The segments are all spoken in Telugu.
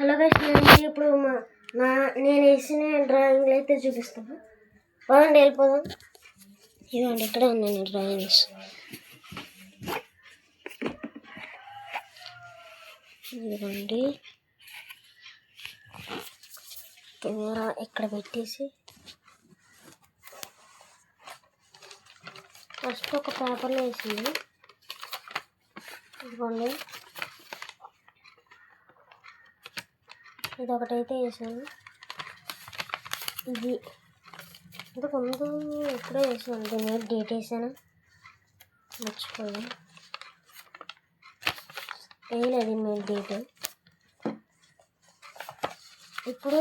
హలో గైస్, ఇప్పుడు నేను వేసిన డ్రాయింగ్లు అయితే చూపిస్తాను. పదండి వెళ్ళిపోదాం. ఇదిగోండి ఇక్కడే ఉన్నాయి డ్రాయింగ్స్. ఇదిగోండి కెమెరా ఇక్కడ పెట్టేసి ఫస్ట్ ఒక పేపర్లో వేసింది. ఇదిగోండి ఇది ఒకటైతే వేసాను. ఇది ఇంతకుముందు ఎప్పుడో వేసాను. దీని మీద డేట్ వేసాను, మర్చిపోయాను. వేయలేదు మీద డేట్. ఇప్పుడు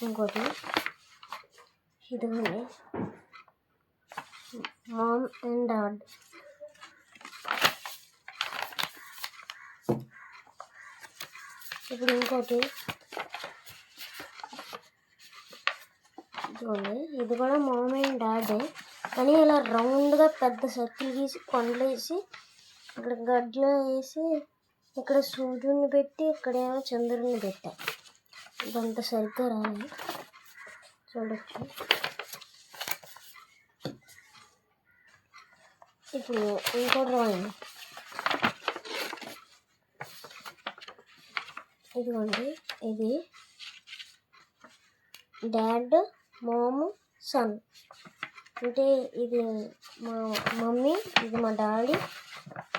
ఇంకోటి ఇదిగోండి, మామ్ అండ్ డాడ్. ఇప్పుడు ఇంకోటి ఇదిగోండి, ఇది కూడా మామ్ అండ్ డాడే, కానీ ఇలా రౌండ్గా పెద్ద సర్కిల్ గీసి కొండలు వేసి ఇక్కడ గడ్డలు వేసి ఇక్కడ సూర్యుడిని పెట్టి ఇక్కడేమో చంద్రుడిని పెట్టా. ఇదంతా సరిగ్గా రాలేదు, చూడొచ్చు. ఇప్పుడు ఇంకో డ్రాయింగ్ ఇదిగోండి, ఇది డాడ్ మామ్ సన్. అంటే ఇది మా మమ్మీ, ఇది మా డాడీ,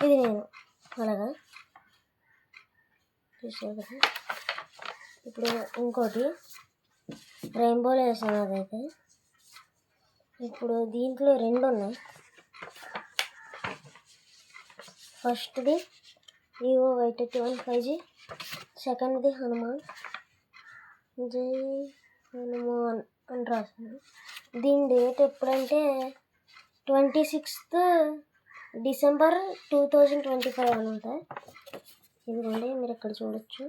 ఇది నేను, అలాగా చూసారు కదా. ఇప్పుడు ఇంకోటి రెయిన్బోలో వేసాను అదైతే. ఇప్పుడు దీంట్లో రెండు ఉన్నాయి. ఫస్ట్ది వివో Y21 5G, సెకండ్ది హనుమాన్, జై హనుమాన్ అని రాసింది. దీని డేట్ ఎప్పుడంటే 26th December 2025 అనమాట. ఇదిగోండి మీరు ఇక్కడ చూడొచ్చు.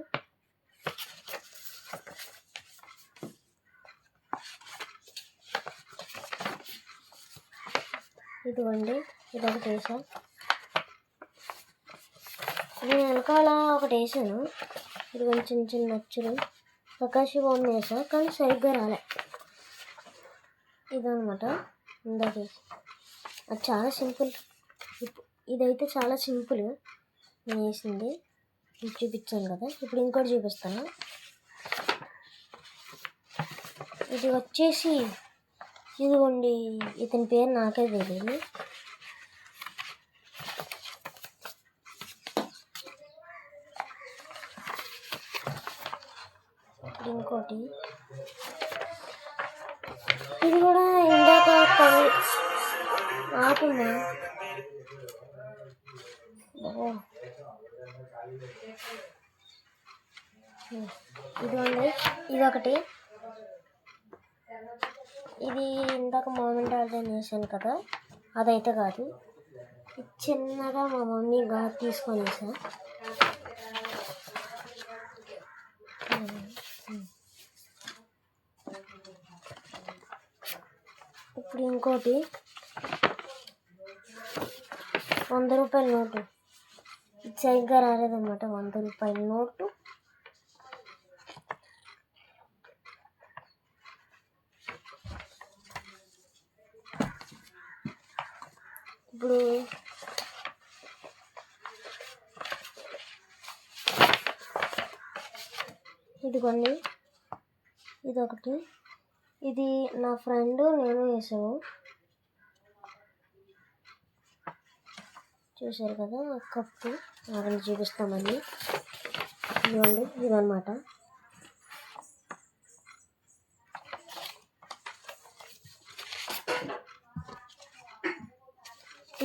ఇదిగోండి ఇదొకటి వేసా. నేను వెనకాల ఒకటి వేసాను. ఇది కొంచెం చిన్న చిన్న అచ్చులు ప్రకాశ్ బొమ్మ వేసా, కానీ సరిగ్గా రాలే. ఇదనమాట ఇందాక అది చాలా సింపుల్. ఇదైతే చాలా సింపుల్ నేను వేసింది. ఇది చూపించాను కదా. ఇప్పుడు ఇంకోటి చూపిస్తాను. ఇది వచ్చేసి ఇదిగోండి, ఇతని పేరు నాకే తెలియదు. ఇంకోటి ఇది కూడా ఇందాక ఆకుండా ఇదిగోండి ఇదొకటి. ఇది ఇందాక మామ్ అండ్ డాడ్ అని వేసాను కదా, అదైతే కాదు. ఇది చిన్నగా మా మమ్మీ గారు తీసుకొని వేసా. ఇప్పుడు ఇంకోటి 100 రూపాయల నోటు. ఇది సరిగ్గా రాలేదన్నమాట. 100 రూపాయల నోటు. ఇప్పుడు ఇదిగోండి ఇదొకటి. ఇది నా ఫ్రెండ్ నేను వేసాను. చూసారు కదా కప్పు. అక్కడ చూపిస్తామని. ఇదిగోండి ఇదన్నమాట.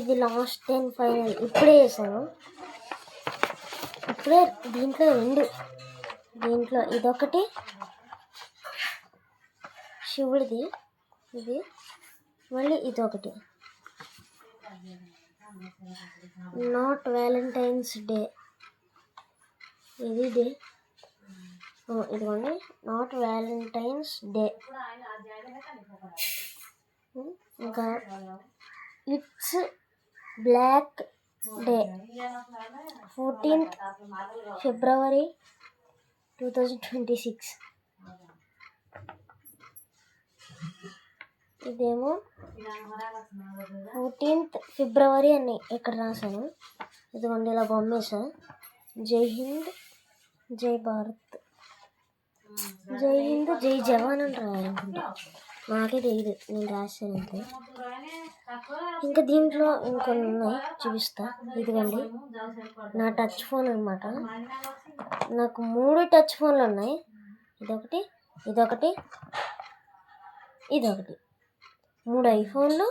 ఇది లాస్ట్ అండ్ ఫైనల్. ఇప్పుడే వేసాను. ఇప్పుడే దీంట్లో రెండు. దీంట్లో ఇదొకటి శివుడిది, ఇది మళ్ళీ ఇదొకటి. Not Valentine's day. ఇది డే. ఇదిగోండి నాట్ వ్యాలంటైన్స్ డే. ఇంకా it's black day 14th February 2026. ఇదేమో 14th February అని ఇక్కడ రాశాను. ఇదిగోండి ఇలా బొమ్మేసా. జై హింద్ జై భారత్, జై హింద్ జై జవాన్ అని రాయాలనుకుంటా, నాకే తెలియదు, నేను రాశాను అంతే. ఇంకా దీంట్లో ఇంకొన్ని ఉన్నాయి, చూపిస్తా. ఇదిగోండి నా టచ్ ఫోన్ అనమాట. నాకు 3 టచ్ ఫోన్లు ఉన్నాయి. ఇదొకటి, ఇదొకటి, ఇదొకటి. 3 ఐఫోన్లు,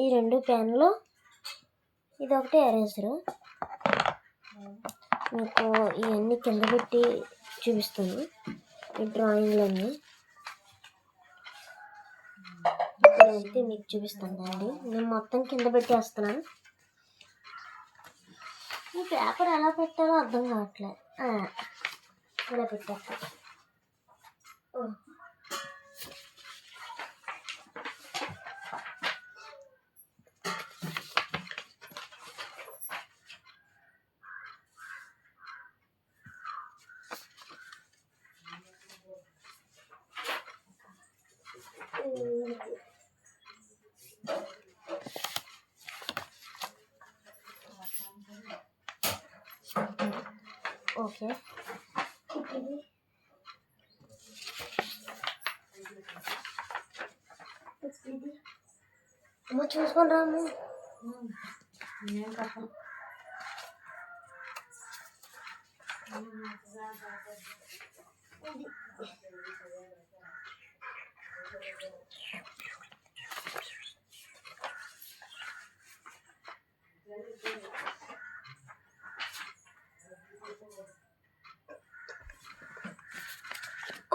ఈ 2 పెన్లు, ఇదొకటి ఎరేజరు. మీకు ఇవన్నీ కింద పెట్టి చూపిస్తాను, ఈ డ్రాయింగ్లన్నీ ఇక్కడైతే మీకు చూపిస్తాను అండి. నేను మొత్తం కింద పెట్టేస్తున్నాను. ఈ పేపర్ ఎలా పెట్టాలో అర్థం కావట్లేదు. ఇలా పెట్టేస్తా. ఓకే, అమ్మ చూసుకొని రాము.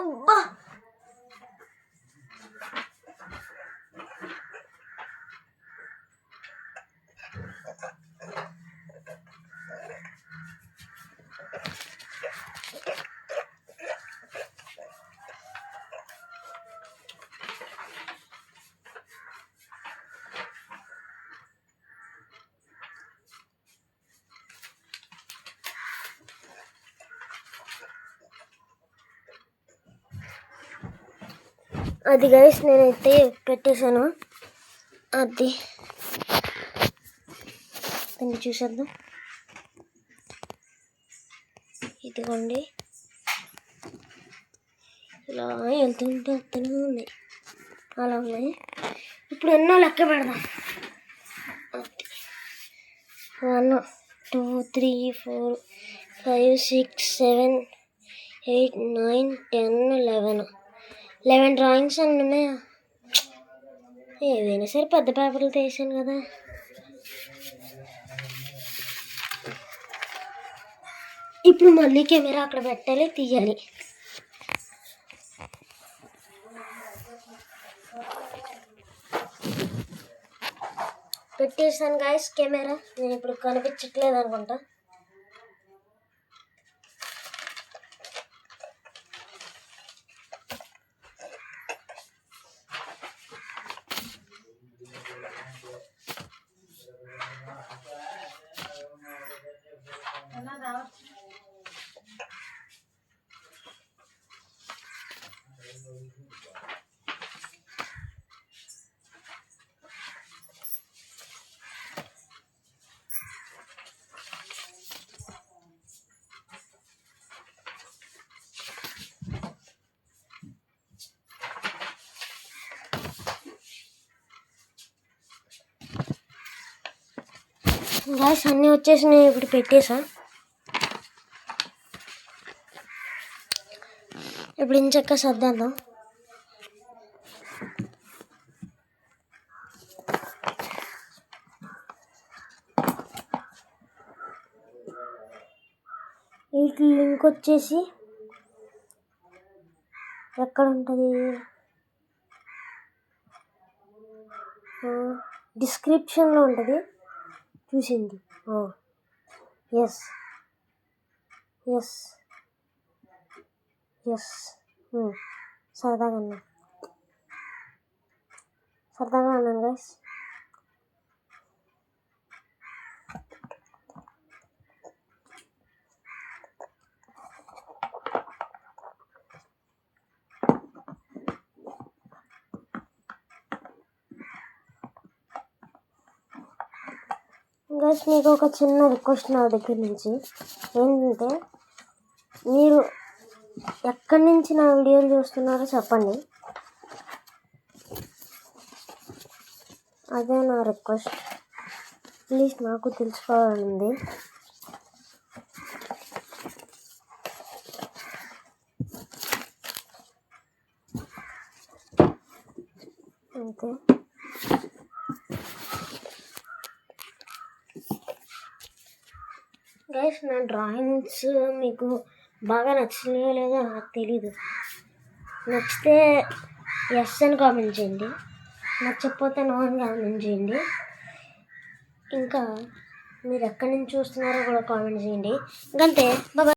అబ్బా, అది గైస్ నేనైతే పెట్టేశాను. అది దీన్ని చూసేద్దాం. ఇదిగోండి ఇలా వెళ్తుంటే వస్తూనే ఉన్నాయి, అలా ఉన్నాయి. ఇప్పుడు ఎన్నో లెక్క పెడదాం. 1 2 3 4 5 6 7 8 9 10 11 డ్రాయింగ్స్ అన్నీ ఉన్నాయా? ఏదైనా సరే పెద్ద పేపర్లు తీసాను కదా. ఇప్పుడు మళ్ళీ కెమెరా అక్కడ పెట్టాలి, తీయాలి. పెట్టేసాను గాయస్ కెమెరా. నేను ఇప్పుడు కనిపించట్లేదు అనుకుంటా. గాయస్ అన్నీ వచ్చేసి నేను ఇప్పుడు పెట్టేసా. ఇప్పుడు ఇంచక్క సర్దేద్దాం. వీటి లింక్ వచ్చేసి ఎక్కడ ఉంటుంది, డిస్క్రిప్షన్లో ఉంటుంది, చూసింది. ఎస్ ఎస్ ఎస్ సరదాగా అన్నాను గైస్. గైస్ మీకు ఒక చిన్న రిక్వెస్ట్ నా దగ్గర నుంచి ఏంటంటే, మీరు ఎక్కడి నుంచి నా వీడియోలు చూస్తున్నారో చెప్పండి. అదే నా రిక్వెస్ట్. ప్లీజ్ నాకు తెలుసుకోవాలండి. అంతే. గైస్ నా డ్రాయింగ్స్ మీకు బాగా నచ్చినాయో లేదో నాకు తెలీదు. నచ్చితే ఎస్ అని కామెంట్ చేయండి, నచ్చకపోతే నో అని కామెంట్ చేయండి. ఇంకా మీరు ఎక్కడి నుంచి చూస్తున్నారో కూడా కామెంట్ చేయండి. ఇంకంతే. బాయ్.